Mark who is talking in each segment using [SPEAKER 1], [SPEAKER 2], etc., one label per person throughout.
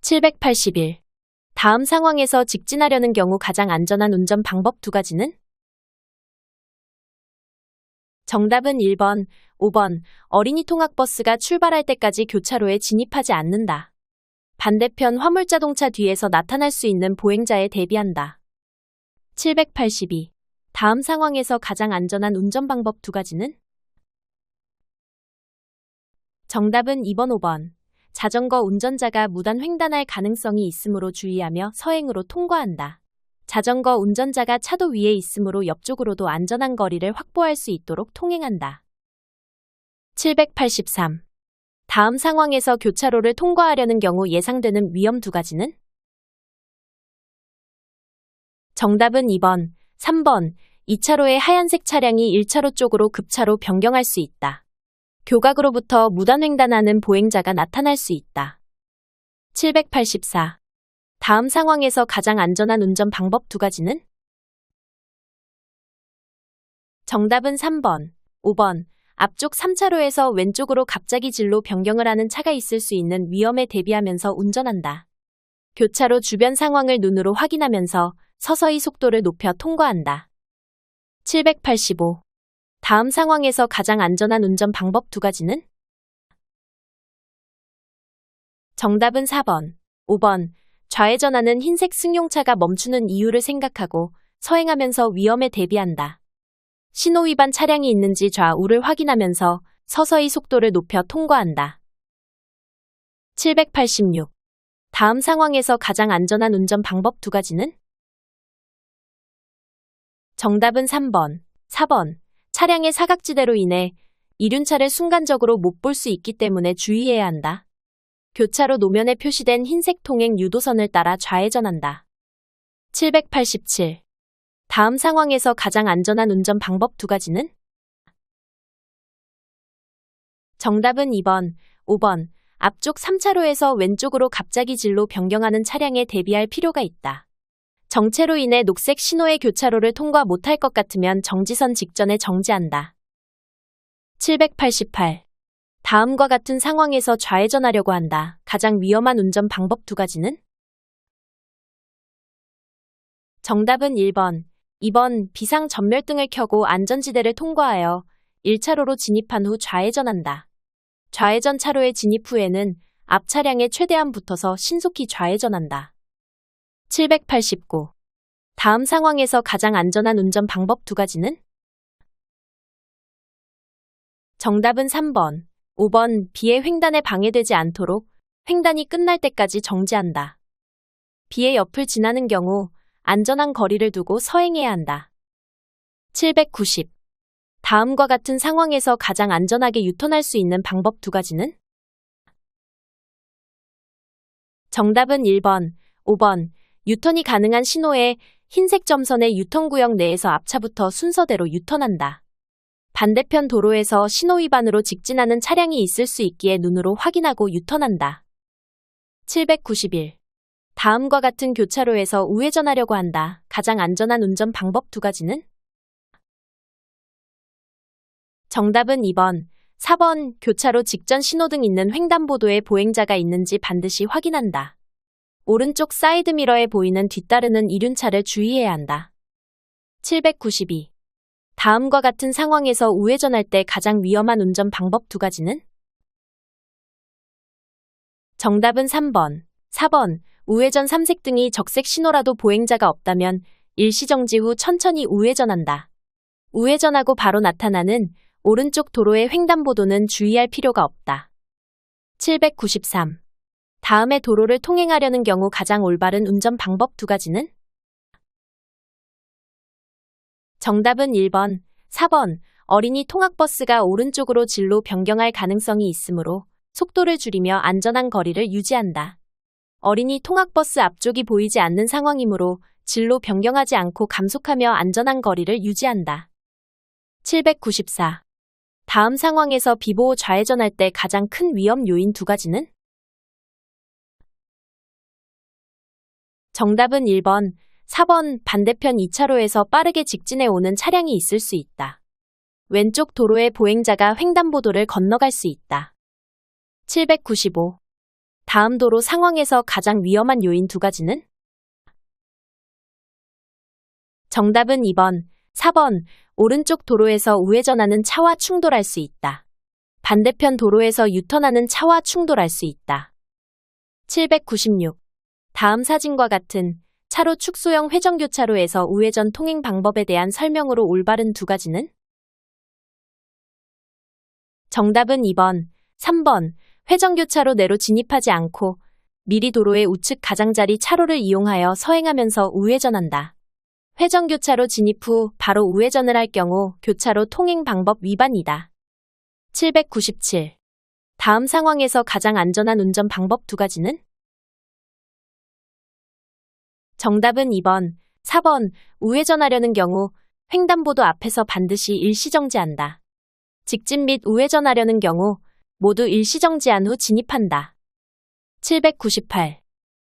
[SPEAKER 1] 781. 다음 상황에서 직진하려는 경우 가장 안전한 운전 방법 두 가지는? 정답은 1번, 5번. 어린이 통학버스가 출발할 때까지 교차로에 진입하지 않는다. 반대편 화물자동차 뒤에서 나타날 수 있는 보행자에 대비한다. 782. 다음 상황에서 가장 안전한 운전 방법 두 가지는? 정답은 2번, 5번. 자전거 운전자가 무단 횡단할 가능성이 있으므로 주의하며 서행으로 통과한다. 자전거 운전자가 차도 위에 있으므로 옆쪽으로도 안전한 거리를 확보할 수 있도록 통행한다. 783. 다음 상황에서 교차로를 통과하려는 경우 예상되는 위험 두 가지는? 정답은 2번, 3번. 2차로의 하얀색 차량이 1차로 쪽으로 급차로 변경할 수 있다. 교각으로부터 무단 횡단하는 보행자가 나타날 수 있다. 784. 다음 상황에서 가장 안전한 운전 방법 두 가지는? 정답은 3번, 5번. 앞쪽 3차로에서 왼쪽으로 갑자기 진로 변경을 하는 차가 있을 수 있는 위험에 대비하면서 운전한다. 교차로 주변 상황을 눈으로 확인하면서 서서히 속도를 높여 통과한다. 785. 다음 상황에서 가장 안전한 운전 방법 두 가지는? 정답은 4번, 5번. 좌회전하는 흰색 승용차가 멈추는 이유를 생각하고 서행하면서 위험에 대비한다. 신호 위반 차량이 있는지 좌우를 확인하면서 서서히 속도를 높여 통과한다. 786. 다음 상황에서 가장 안전한 운전 방법 두 가지는? 정답은 3번, 4번. 차량의 사각지대로 인해 이륜차를 순간적으로 못 볼 수 있기 때문에 주의해야 한다. 교차로 노면에 표시된 흰색 통행 유도선을 따라 좌회전한다. 787. 다음 상황에서 가장 안전한 운전 방법 두 가지는? 정답은 2번, 5번. 앞쪽 3차로에서 왼쪽으로 갑자기 진로 변경하는 차량에 대비할 필요가 있다. 정체로 인해 녹색 신호의 교차로를 통과 못할 것 같으면 정지선 직전에 정지한다. 788. 다음과 같은 상황에서 좌회전하려고 한다. 가장 위험한 운전 방법 두 가지는? 정답은 1번, 2번. 비상 전멸등을 켜고 안전지대를 통과하여 1차로로 진입한 후 좌회전한다. 좌회전 차로에 진입 후에는 앞 차량에 최대한 붙어서 신속히 좌회전한다. 789. 다음 상황에서 가장 안전한 운전 방법 두 가지는? 정답은 3번, 5번. 비의 횡단에 방해되지 않도록 횡단이 끝날 때까지 정지한다. 비의 옆을 지나는 경우 안전한 거리를 두고 서행해야 한다. 790. 다음과 같은 상황에서 가장 안전하게 유턴할 수 있는 방법 두 가지는? 정답은 1번, 5번. 유턴이 가능한 신호에 흰색 점선의 유턴구역 내에서 앞차부터 순서대로 유턴한다. 반대편 도로에서 신호 위반으로 직진하는 차량이 있을 수 있기에 눈으로 확인하고 유턴한다. 791. 다음과 같은 교차로에서 우회전하려고 한다. 가장 안전한 운전 방법 두 가지는? 정답은 2번, 4번. 교차로 직전 신호등 있는 횡단보도에 보행자가 있는지 반드시 확인한다. 오른쪽 사이드미러에 보이는 뒤따르는 이륜차를 주의해야 한다. 792. 다음과 같은 상황에서 우회전할 때 가장 위험한 운전 방법 두 가지는? 정답은 3번, 4번. 우회전 삼색등이 적색 신호라도 보행자가 없다면 일시정지 후 천천히 우회전한다. 우회전하고 바로 나타나는 오른쪽 도로의 횡단보도는 주의할 필요가 없다. 793. 다음의 도로를 통행하려는 경우 가장 올바른 운전 방법 두 가지는? 정답은 1번, 4번. 어린이 통학버스가 오른쪽으로 진로 변경할 가능성이 있으므로 속도를 줄이며 안전한 거리를 유지한다. 어린이 통학버스 앞쪽이 보이지 않는 상황이므로 진로 변경하지 않고 감속하며 안전한 거리를 유지한다. 794. 다음 상황에서 비보호 좌회전할 때 가장 큰 위험 요인 두 가지는? 정답은 1번, 4번. 반대편 2차로에서 빠르게 직진해 오는 차량이 있을 수 있다. 왼쪽 도로의 보행자가 횡단보도를 건너갈 수 있다. 795. 다음 도로 상황에서 가장 위험한 요인 두 가지는? 정답은 2번, 4번. 오른쪽 도로에서 우회전하는 차와 충돌할 수 있다. 반대편 도로에서 유턴하는 차와 충돌할 수 있다. 796. 다음 사진과 같은 차로 축소형 회전교차로에서 우회전 통행 방법에 대한 설명으로 올바른 두 가지는? 정답은 2번, 3번. 회전교차로 내로 진입하지 않고 미리 도로의 우측 가장자리 차로를 이용하여 서행하면서 우회전한다. 회전교차로 진입 후 바로 우회전을 할 경우 교차로 통행 방법 위반이다. 797. 다음 상황에서 가장 안전한 운전 방법 두 가지는? 정답은 2번, 4번. 우회전하려는 경우 횡단보도 앞에서 반드시 일시정지한다. 직진 및 우회전하려는 경우 모두 일시정지한 후 진입한다. 798.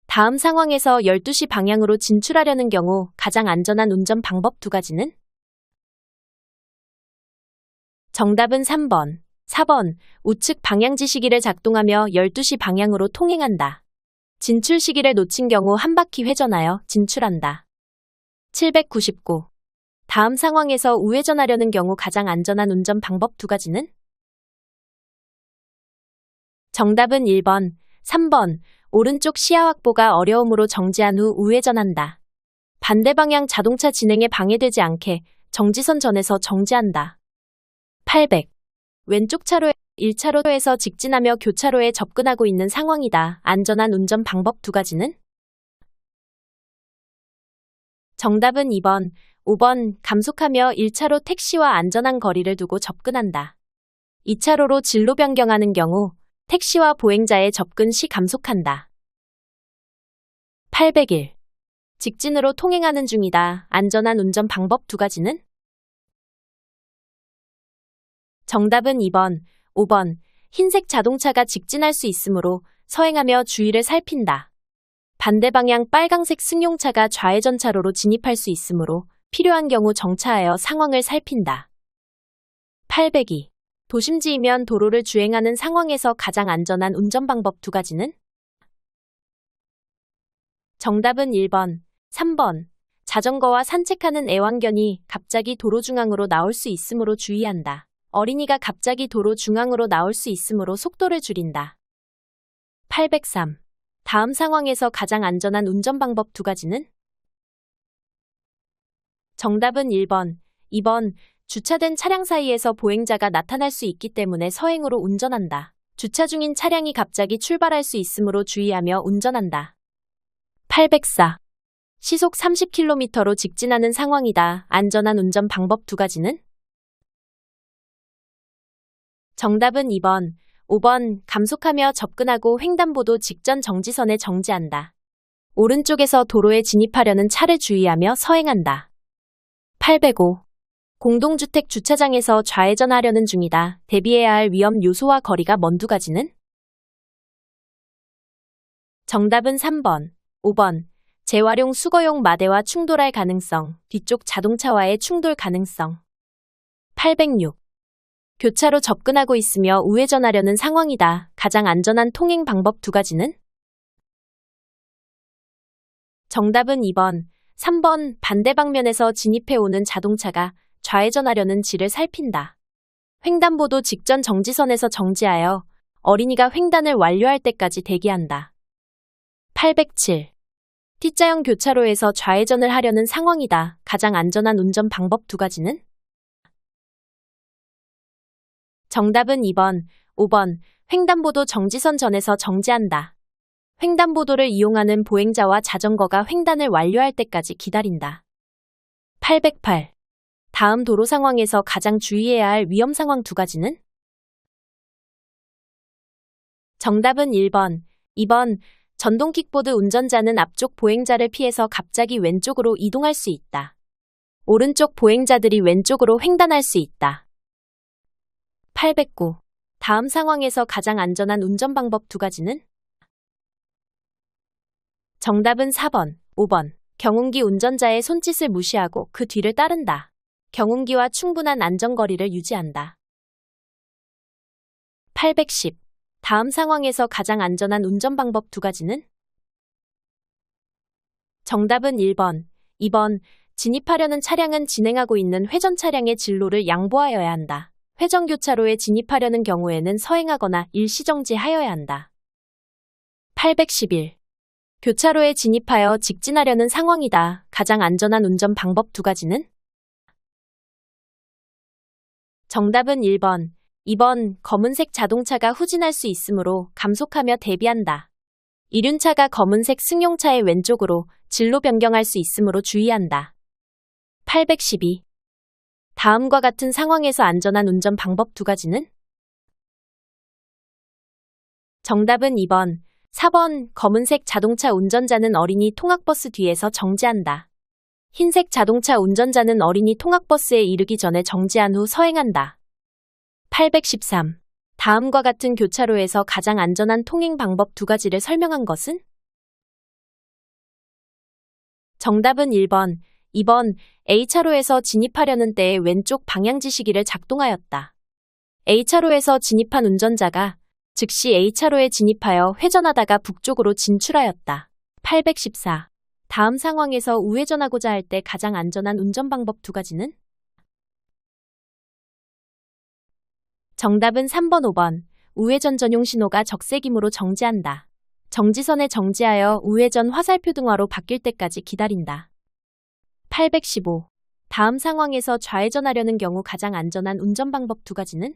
[SPEAKER 1] 다음 상황에서 12시 방향으로 진출하려는 경우 가장 안전한 운전 방법 두 가지는? 정답은 3번, 4번. 우측 방향지 시기를 작동하며 12시 방향으로 통행한다. 진출 시기를 놓친 경우 한 바퀴 회전하여 진출한다. 799. 다음 상황에서 우회전하려는 경우 가장 안전한 운전 방법 두 가지는? 정답은 1번, 3번. 오른쪽 시야 확보가 어려움으로 정지한 후 우회전한다. 반대 방향 자동차 진행에 방해되지 않게 정지선 전에서 정지한다. 800. 왼쪽 차로에 1차로에서 직진하며 교차로에 접근하고 있는 상황이다. 안전한 운전 방법 두 가지는? 정답은 2번, 5번. 감속하며 1차로 택시와 안전한 거리를 두고 접근한다. 2차로로 진로 변경하는 경우 택시와 보행자의 접근 시 감속한다. 801. 직진으로 통행하는 중이다. 안전한 운전 방법 두 가지는? 정답은 2번, 5번. 흰색 자동차가 직진할 수 있으므로 서행하며 주의를 살핀다. 반대 방향 빨강색 승용차가 좌회전 차로로 진입할 수 있으므로 필요한 경우 정차하여 상황을 살핀다. 802. 도심지이면 도로를 주행하는 상황에서 가장 안전한 운전 방법 두 가지는? 정답은 1번, 3번. 자전거와 산책하는 애완견이 갑자기 도로 중앙으로 나올 수 있으므로 주의한다. 어린이가 갑자기 도로 중앙으로 나올 수 있으므로 속도를 줄인다. 803. 다음 상황에서 가장 안전한 운전 방법 두 가지는? 정답은 1번, 2번. 주차된 차량 사이에서 보행자가 나타날 수 있기 때문에 서행으로 운전한다. 주차 중인 차량이 갑자기 출발할 수 있으므로 주의하며 운전한다. 804. 시속 30km로 직진하는 상황이다. 안전한 운전 방법 두 가지는? 정답은 2번, 5번. 감속하며 접근하고 횡단보도 직전 정지선에 정지한다. 오른쪽에서 도로에 진입하려는 차를 주의하며 서행한다. 805. 공동주택 주차장에서 좌회전하려는 중이다. 대비해야 할 위험 요소와 거리가 먼 두 가지는? 정답은 3번, 5번. 재활용 수거용 마대와 충돌할 가능성, 뒤쪽 자동차와의 충돌 가능성. 806. 교차로 접근하고 있으며 우회전하려는 상황이다. 가장 안전한 통행 방법 두 가지는? 정답은 2번, 3번. 반대 방면에서 진입해오는 자동차가 좌회전하려는 지를 살핀다. 횡단보도 직전 정지선에서 정지하여 어린이가 횡단을 완료할 때까지 대기한다. 807. T자형 교차로에서 좌회전을 하려는 상황이다. 가장 안전한 운전 방법 두 가지는? 정답은 2번, 5번. 횡단보도 정지선 전에서 정지한다. 횡단보도를 이용하는 보행자와 자전거가 횡단을 완료할 때까지 기다린다. 808. 다음 도로 상황에서 가장 주의해야 할 위험 상황 두 가지는? 정답은 1번, 2번. 전동 킥보드 운전자는 앞쪽 보행자를 피해서 갑자기 왼쪽으로 이동할 수 있다. 오른쪽 보행자들이 왼쪽으로 횡단할 수 있다. 809. 다음 상황에서 가장 안전한 운전 방법 두 가지는? 정답은 4번, 5번. 경운기 운전자의 손짓을 무시하고 그 뒤를 따른다. 경운기와 충분한 안전거리를 유지한다. 810. 다음 상황에서 가장 안전한 운전 방법 두 가지는? 정답은 1번, 2번. 진입하려는 차량은 진행하고 있는 회전 차량의 진로를 양보하여야 한다. 회전 교차로에 진입하려는 경우에는 서행하거나 일시정지하여야 한다. 811. 교차로에 진입하여 직진하려는 상황이다. 가장 안전한 운전 방법 두 가지는? 정답은 1번, 2번. 검은색 자동차가 후진할 수 있으므로 감속하며 대비한다. 이륜차가 검은색 승용차의 왼쪽으로 진로 변경할 수 있으므로 주의한다. 812. 다음과 같은 상황에서 안전한 운전 방법 두 가지는? 정답은 2번, 4번. 검은색 자동차 운전자는 어린이 통학버스 뒤에서 정지한다. 흰색 자동차 운전자는 어린이 통학버스에 이르기 전에 정지한 후 서행한다. 813. 다음과 같은 교차로에서 가장 안전한 통행 방법 두 가지를 설명한 것은? 정답은 1번, 2번. A차로에서 진입하려는 때에 왼쪽 방향지시기를 작동하였다. A차로에서 진입한 운전자가 즉시 A차로에 진입하여 회전하다가 북쪽으로 진출하였다. 814. 다음 상황에서 우회전하고자 할 때 가장 안전한 운전 방법 두 가지는? 정답은 3번, 5번. 우회전 전용 신호가 적색이므로 정지한다. 정지선에 정지하여 우회전 화살표 등화로 바뀔 때까지 기다린다. 815. 다음 상황에서 좌회전하려는 경우 가장 안전한 운전 방법 두 가지는?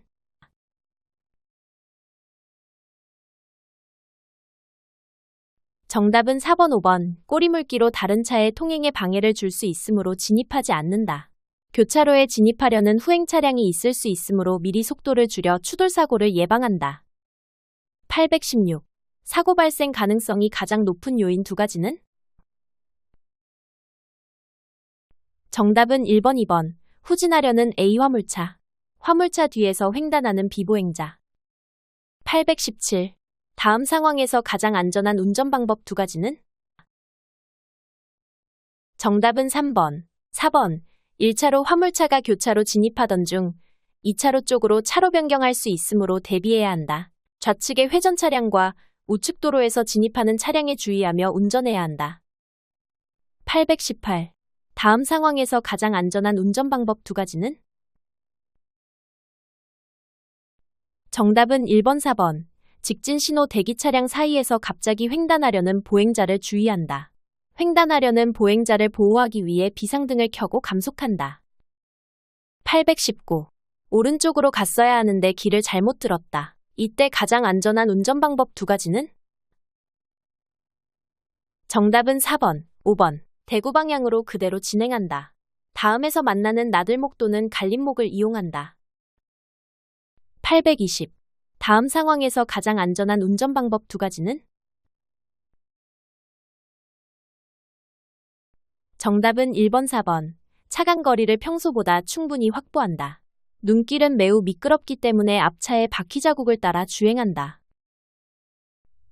[SPEAKER 1] 정답은 4번, 5번. 꼬리물기로 다른 차의 통행에 방해를 줄 수 있으므로 진입하지 않는다. 교차로에 진입하려는 후행 차량이 있을 수 있으므로 미리 속도를 줄여 추돌사고를 예방한다. 816. 사고 발생 가능성이 가장 높은 요인 두 가지는? 정답은 1번, 2번. 후진하려는 A 화물차. 화물차 뒤에서 횡단하는 비보행자. 817. 다음 상황에서 가장 안전한 운전 방법 두 가지는? 정답은 3번, 4번. 1차로 화물차가 교차로 진입하던 중 2차로 쪽으로 차로 변경할 수 있으므로 대비해야 한다. 좌측의 회전 차량과 우측 도로에서 진입하는 차량에 주의하며 운전해야 한다. 818. 다음 상황에서 가장 안전한 운전 방법 두 가지는? 정답은 1번, 4번. 직진 신호 대기 차량 사이에서 갑자기 횡단하려는 보행자를 주의한다. 횡단하려는 보행자를 보호하기 위해 비상등을 켜고 감속한다. 819. 오른쪽으로 갔어야 하는데 길을 잘못 들었다. 이때 가장 안전한 운전 방법 두 가지는? 정답은 4번, 5번. 대구 방향으로 그대로 진행한다. 다음에서 만나는 나들목 또는 갈림목을 이용한다. 820. 다음 상황에서 가장 안전한 운전 방법 두 가지는? 정답은 1번, 4번. 차간 거리를 평소보다 충분히 확보한다. 눈길은 매우 미끄럽기 때문에 앞차의 바퀴 자국을 따라 주행한다.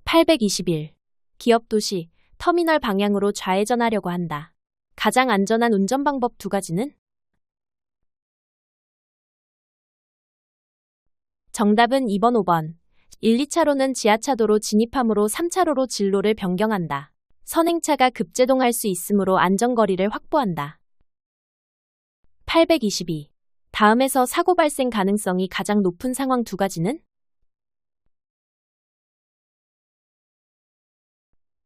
[SPEAKER 1] 821. 기업 도시, 터미널 방향으로 좌회전하려고 한다. 가장 안전한 운전 방법 두 가지는? 정답은 2번, 5번. 1, 2차로는 지하차도로 진입하므로 3차로로 진로를 변경한다. 선행차가 급제동할 수 있으므로 안전거리를 확보한다. 822. 다음에서 사고 발생 가능성이 가장 높은 상황 두 가지는?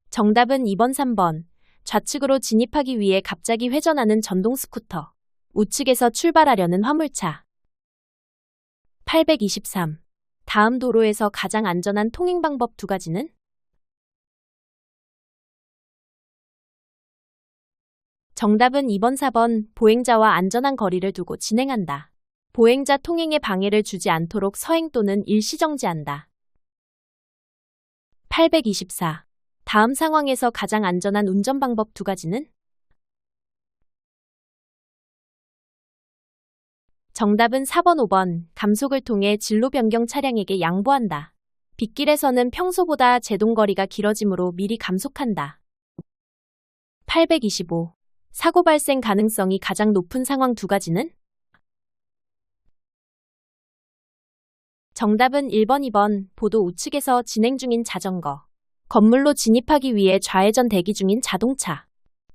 [SPEAKER 1] 정답은 2번, 3번. 좌측으로 진입하기 위해 갑자기 회전하는 전동 스쿠터. 우측에서 출발하려는 화물차. 823. 다음 도로에서 가장 안전한 통행 방법 두 가지는? 정답은 2번, 4번. 보행자와 안전한 거리를 두고 진행한다. 보행자 통행에 방해를 주지 않도록 서행 또는 일시정지한다. 824. 다음 상황에서 가장 안전한 운전 방법 두 가지는? 정답은 4번, 5번. 감속을 통해 진로 변경 차량에게 양보한다. 빗길에서는 평소보다 제동거리가 길어지므로 미리 감속한다. 825. 사고 발생 가능성이 가장 높은 상황 두 가지는? 정답은 1번, 2번. 보도 우측에서 진행 중인 자전거. 건물로 진입하기 위해 좌회전 대기 중인 자동차.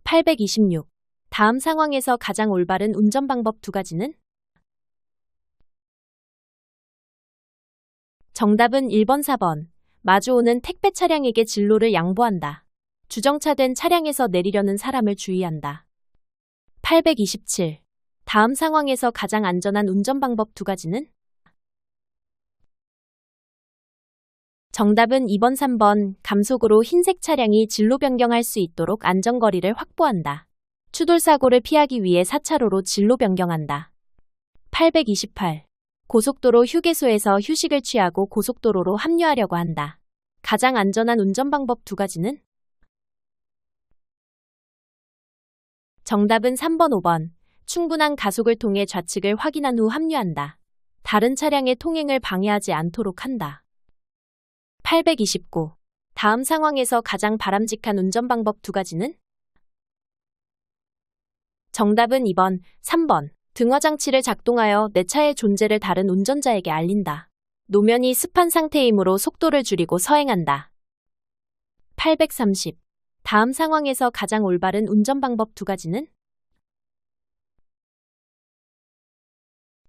[SPEAKER 1] 826. 다음 상황에서 가장 올바른 운전 방법 두 가지는? 정답은 1번, 4번. 마주오는 택배 차량에게 진로를 양보한다. 주정차된 차량에서 내리려는 사람을 주의한다. 827. 다음 상황에서 가장 안전한 운전 방법 두 가지는? 정답은 2번, 3번. 감속으로 흰색 차량이 진로 변경할 수 있도록 안전거리를 확보한다. 추돌사고를 피하기 위해 4차로로 진로 변경한다. 828. 고속도로 휴게소에서 휴식을 취하고 고속도로로 합류하려고 한다. 가장 안전한 운전 방법 두 가지는? 정답은 3번, 5번. 충분한 가속을 통해 좌측을 확인한 후 합류한다. 다른 차량의 통행을 방해하지 않도록 한다. 829. 다음 상황에서 가장 바람직한 운전 방법 두 가지는? 정답은 2번, 3번. 등화장치를 작동하여 내 차의 존재를 다른 운전자에게 알린다. 노면이 습한 상태이므로 속도를 줄이고 서행한다. 830. 다음 상황에서 가장 올바른 운전 방법 두 가지는?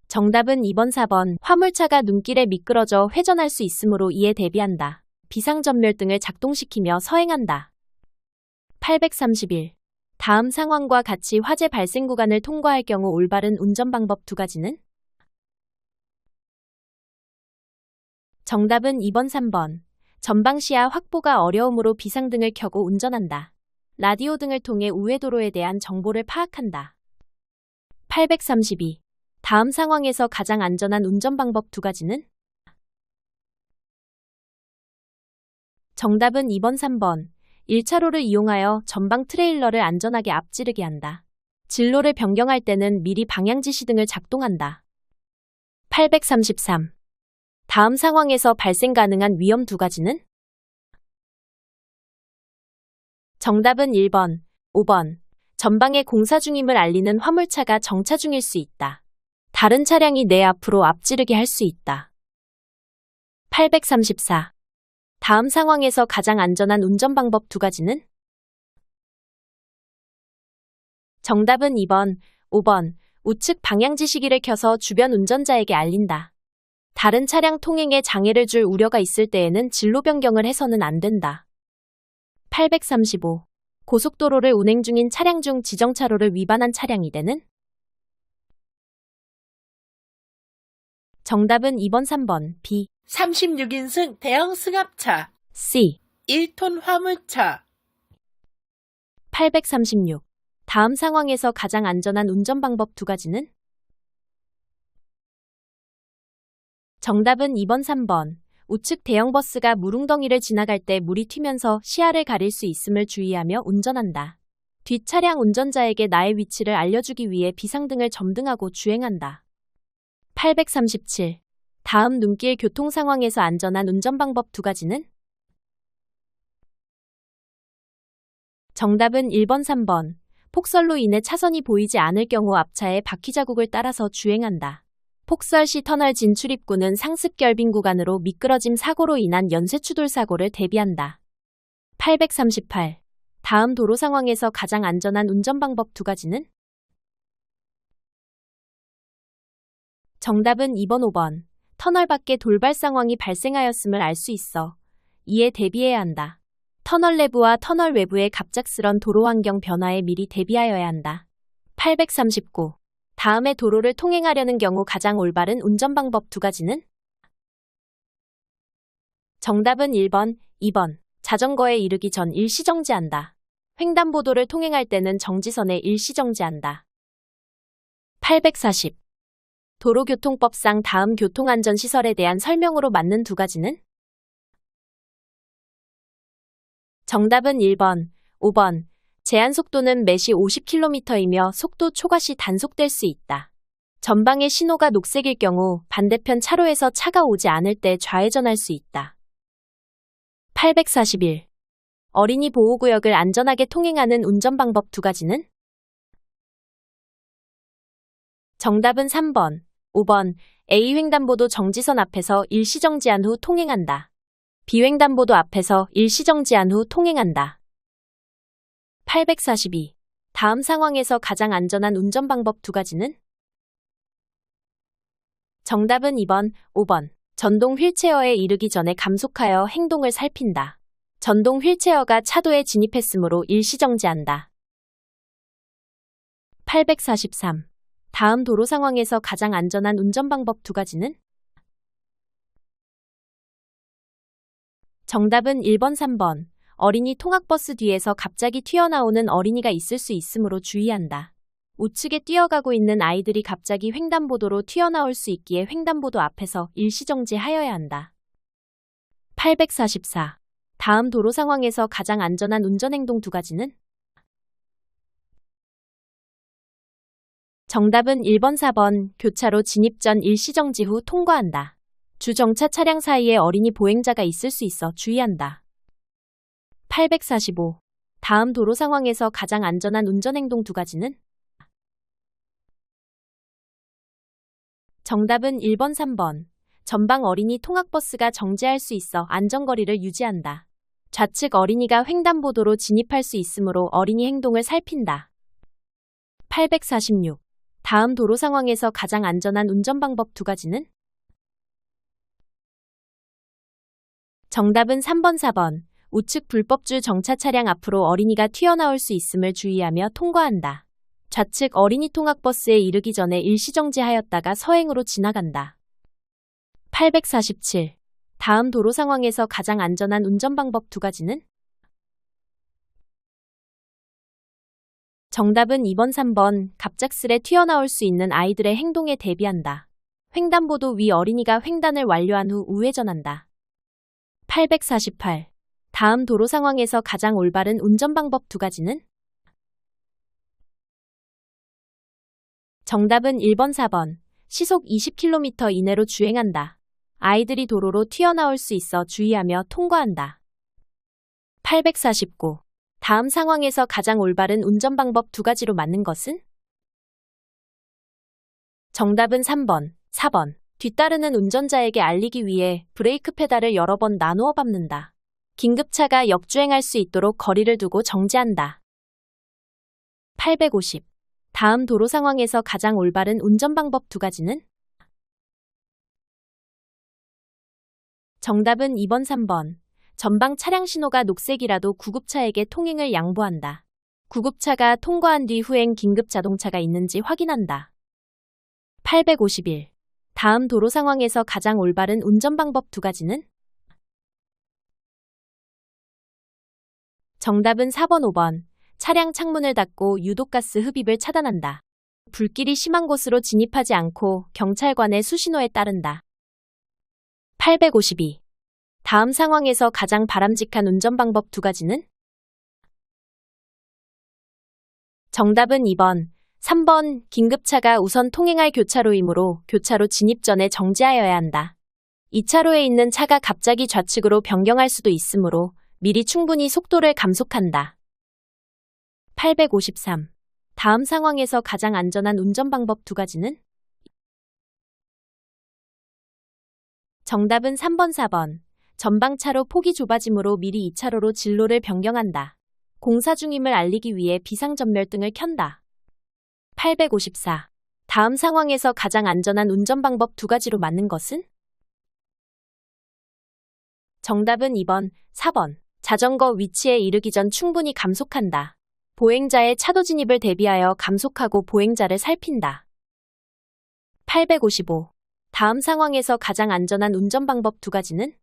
[SPEAKER 1] 정답은 2번, 4번. 화물차가 눈길에 미끄러져 회전할 수 있으므로 이에 대비한다. 비상전멸등을 작동시키며 서행한다. 831. 다음 상황과 같이 화재 발생 구간을 통과할 경우 올바른 운전 방법 두 가지는? 정답은 2번, 3번. 전방 시야 확보가 어려우므로 비상등을 켜고 운전한다. 라디오 등을 통해 우회 도로에 대한 정보를 파악한다. 832. 다음 상황에서 가장 안전한 운전 방법 두 가지는? 정답은 2번, 3번. 1차로를 이용하여 전방 트레일러를 안전하게 앞지르게 한다. 진로를 변경할 때는 미리 방향지시 등을 작동한다. 833. 다음 상황에서 발생 가능한 위험 두 가지는? 정답은 1번, 5번. 전방에 공사 중임을 알리는 화물차가 정차 중일 수 있다. 다른 차량이 내 앞으로 앞지르게 할 수 있다. 834. 다음 상황에서 가장 안전한 운전 방법 두 가지는? 정답은 2번, 5번. 우측 방향지시기를 켜서 주변 운전자에게 알린다. 다른 차량 통행에 장애를 줄 우려가 있을 때에는 진로 변경을 해서는 안 된다. 835. 고속도로를 운행 중인 차량 중 지정차로를 위반한 차량이 되는? 정답은 2번, 3번, B.
[SPEAKER 2] 36인승 대형 승합차.
[SPEAKER 1] C.
[SPEAKER 2] 1톤 화물차.
[SPEAKER 1] 836. 다음 상황에서 가장 안전한 운전 방법 두 가지는? 정답은 2번, 3번. 우측 대형 버스가 물웅덩이를 지나갈 때 물이 튀면서 시야를 가릴 수 있음을 주의하며 운전한다. 뒷차량 운전자에게 나의 위치를 알려주기 위해 비상등을 점등하고 주행한다. 837. 다음 눈길 교통 상황에서 안전한 운전 방법 두 가지는? 정답은 1번, 3번. 폭설로 인해 차선이 보이지 않을 경우 앞차의 바퀴 자국을 따라서 주행한다. 폭설 시 터널 진출입구는 상습 결빙 구간으로 미끄러짐 사고로 인한 연쇄 추돌 사고를 대비한다. 838. 다음 도로 상황에서 가장 안전한 운전 방법 두 가지는? 정답은 2번, 5번. 터널 밖에 돌발 상황이 발생하였음을 알 수 있어. 이에 대비해야 한다. 터널 내부와 터널 외부의 갑작스런 도로 환경 변화에 미리 대비하여야 한다. 839. 다음의 도로를 통행하려는 경우 가장 올바른 운전 방법 두 가지는? 정답은 1번, 2번. 자전거에 이르기 전 일시정지한다. 횡단보도를 통행할 때는 정지선에 일시정지한다. 840. 도로교통법상 다음 교통안전시설에 대한 설명으로 맞는 두 가지는? 정답은 1번, 5번. 제한 속도는 매시 50km이며 속도 초과 시 단속될 수 있다. 전방의 신호가 녹색일 경우 반대편 차로에서 차가 오지 않을 때 좌회전할 수 있다. 841. 어린이 보호구역을 안전하게 통행하는 운전 방법 두 가지는? 정답은 3번. 5번. A 횡단보도 정지선 앞에서 일시정지한 후 통행한다. B 횡단보도 앞에서 일시정지한 후 통행한다. 842. 다음 상황에서 가장 안전한 운전 방법 두 가지는? 정답은 2번, 5번. 전동 휠체어에 이르기 전에 감속하여 행동을 살핀다. 전동 휠체어가 차도에 진입했으므로 일시정지한다. 843. 다음 도로 상황에서 가장 안전한 운전 방법 두 가지는? 정답은 1번, 3번. 어린이 통학버스 뒤에서 갑자기 튀어나오는 어린이가 있을 수 있으므로 주의한다. 우측에 뛰어가고 있는 아이들이 갑자기 횡단보도로 튀어나올 수 있기에 횡단보도 앞에서 일시정지하여야 한다. 844. 다음 도로 상황에서 가장 안전한 운전행동 두 가지는? 정답은 1번, 4번. 교차로 진입 전 일시정지 후 통과한다. 주정차 차량 사이에 어린이 보행자가 있을 수 있어 주의한다. 845. 다음 도로 상황에서 가장 안전한 운전행동 두 가지는? 정답은 1번, 3번. 전방 어린이 통학버스가 정지할 수 있어 안전거리를 유지한다. 좌측 어린이가 횡단보도로 진입할 수 있으므로 어린이 행동을 살핀다. 846. 다음 도로 상황에서 가장 안전한 운전 방법 두 가지는? 정답은 3번, 4번. 우측 불법주 정차 차량 앞으로 어린이가 튀어나올 수 있음을 주의하며 통과한다. 좌측 어린이 통학버스에 이르기 전에 일시정지하였다가 서행으로 지나간다. 847. 다음 도로 상황에서 가장 안전한 운전 방법 두 가지는? 정답은 2번, 3번. 갑작스레 튀어나올 수 있는 아이들의 행동에 대비한다. 횡단보도 위 어린이가 횡단을 완료한 후 우회전한다. 848. 다음 도로 상황에서 가장 올바른 운전 방법 두 가지는? 정답은 1번, 4번. 시속 20km 이내로 주행한다. 아이들이 도로로 튀어나올 수 있어 주의하며 통과한다. 849. 다음 상황에서 가장 올바른 운전 방법 두 가지로 맞는 것은? 정답은 3번, 4번. 뒤따르는 운전자에게 알리기 위해 브레이크 페달을 여러 번 나누어 밟는다. 긴급차가 역주행할 수 있도록 거리를 두고 정지한다. 850. 다음 도로 상황에서 가장 올바른 운전 방법 두 가지는? 정답은 2번, 3번. 전방 차량 신호가 녹색이라도 구급차에게 통행을 양보한다. 구급차가 통과한 뒤 후행 긴급 자동차가 있는지 확인한다. 851. 다음 도로 상황에서 가장 올바른 운전 방법 두 가지는? 정답은 4번, 5번. 차량 창문을 닫고 유독가스 흡입을 차단한다. 불길이 심한 곳으로 진입하지 않고 경찰관의 수신호에 따른다. 852. 다음 상황에서 가장 바람직한 운전 방법 두 가지는? 정답은 2번, 3번. 긴급차가 우선 통행할 교차로이므로 교차로 진입 전에 정지하여야 한다. 2차로에 있는 차가 갑자기 좌측으로 변경할 수도 있으므로 미리 충분히 속도를 감속한다. 853. 다음 상황에서 가장 안전한 운전 방법 두 가지는? 정답은 3번, 4번. 전방차로 폭이 좁아지므로 미리 2차로로 진로를 변경한다. 공사 중임을 알리기 위해 비상전멸등을 켠다. 854. 다음 상황에서 가장 안전한 운전 방법 두 가지로 맞는 것은? 정답은 2번, 4번. 자전거 위치에 이르기 전 충분히 감속한다. 보행자의 차도 진입을 대비하여 감속하고 보행자를 살핀다. 855. 다음 상황에서 가장 안전한 운전 방법 두 가지는?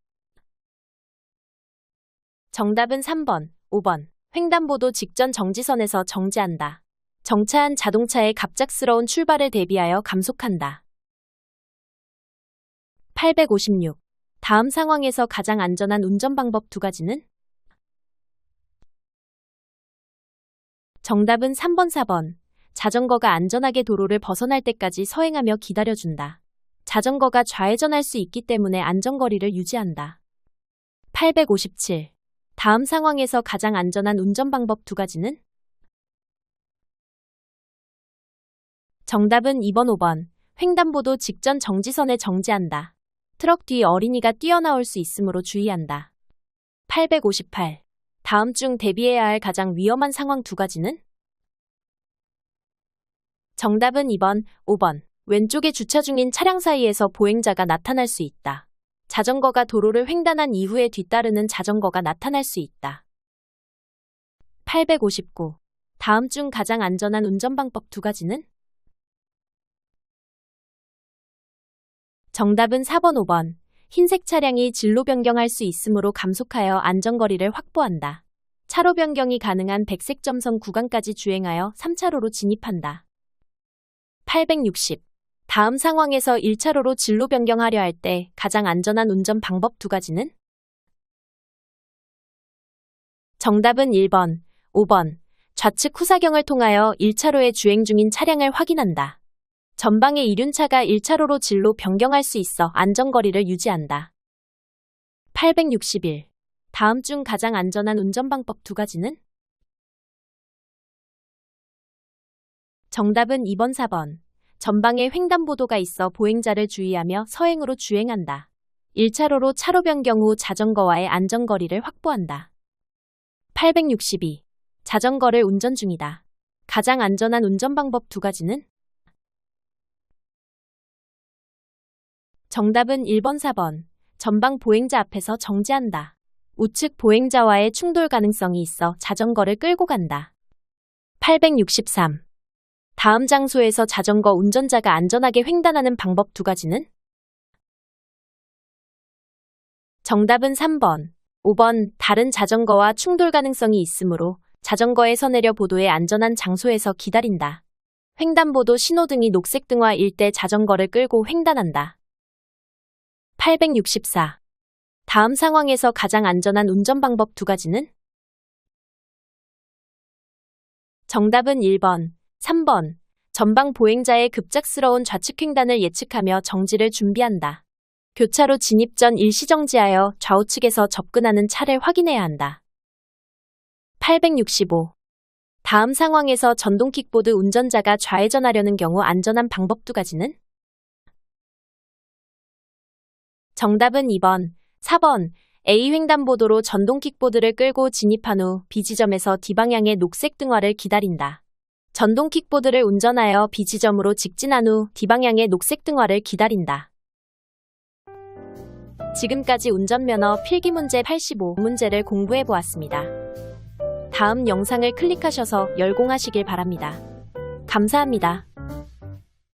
[SPEAKER 1] 정답은 3번, 5번. 횡단보도 직전 정지선에서 정지한다. 정차한 자동차의 갑작스러운 출발을 대비하여 감속한다. 856. 다음 상황에서 가장 안전한 운전 방법 두 가지는? 정답은 3번, 4번. 자전거가 안전하게 도로를 벗어날 때까지 서행하며 기다려준다. 자전거가 좌회전할 수 있기 때문에 안전거리를 유지한다. 857. 다음 상황에서 가장 안전한 운전 방법 두 가지는? 정답은 2번, 5번. 횡단보도 직전 정지선에 정지한다. 트럭 뒤 어린이가 뛰어나올 수 있으므로 주의한다. 858. 다음 중 대비해야 할 가장 위험한 상황 두 가지는? 정답은 2번, 5번. 왼쪽에 주차 중인 차량 사이에서 보행자가 나타날 수 있다. 자전거가 도로를 횡단한 이후에 뒤따르는 자전거가 나타날 수 있다. 859. 다음 중 가장 안전한 운전방법 두 가지는? 정답은 4번, 5번. 흰색 차량이 진로 변경할 수 있으므로 감속하여 안전거리를 확보한다. 차로 변경이 가능한 백색 점선 구간까지 주행하여 3차로로 진입한다. 860. 다음 상황에서 1차로로 진로 변경하려 할 때 가장 안전한 운전 방법 두 가지는? 정답은 1번, 5번. 좌측 후사경을 통하여 1차로에 주행 중인 차량을 확인한다. 전방의 이륜차가 1차로로 진로 변경할 수 있어 안전거리를 유지한다. 861. 다음 중 가장 안전한 운전방법 두 가지는? 정답은 2번, 4번. 전방에 횡단보도가 있어 보행자를 주의하며 서행으로 주행한다. 1차로로 차로 변경 후 자전거와의 안전거리를 확보한다. 862. 자전거를 운전 중이다. 가장 안전한 운전방법 두 가지는? 정답은 1번, 4번. 전방 보행자 앞에서 정지한다. 우측 보행자와의 충돌 가능성이 있어 자전거를 끌고 간다. 863. 다음 장소에서 자전거 운전자가 안전하게 횡단하는 방법 두 가지는? 정답은 3번, 5번. 다른 자전거와 충돌 가능성이 있으므로 자전거에서 내려 보도의 안전한 장소에서 기다린다. 횡단보도 신호등이 녹색등화일 때 자전거를 끌고 횡단한다. 864. 다음 상황에서 가장 안전한 운전 방법 두 가지는? 정답은 1번, 3번. 전방 보행자의 급작스러운 좌측 횡단을 예측하며 정지를 준비한다. 교차로 진입 전 일시정지하여 좌우측에서 접근하는 차를 확인해야 한다. 865. 다음 상황에서 전동 킥보드 운전자가 좌회전하려는 경우 안전한 방법 두 가지는? 정답은 2번, 4번. A 횡단보도로 전동 킥보드를 끌고 진입한 후 B지점에서 D방향의 녹색 등화를 기다린다. 전동 킥보드를 운전하여 B지점으로 직진한 후 D방향의 녹색 등화를 기다린다. 지금까지 운전면허 필기문제 85문제를 공부해보았습니다. 다음 영상을 클릭하셔서 열공하시길 바랍니다. 감사합니다.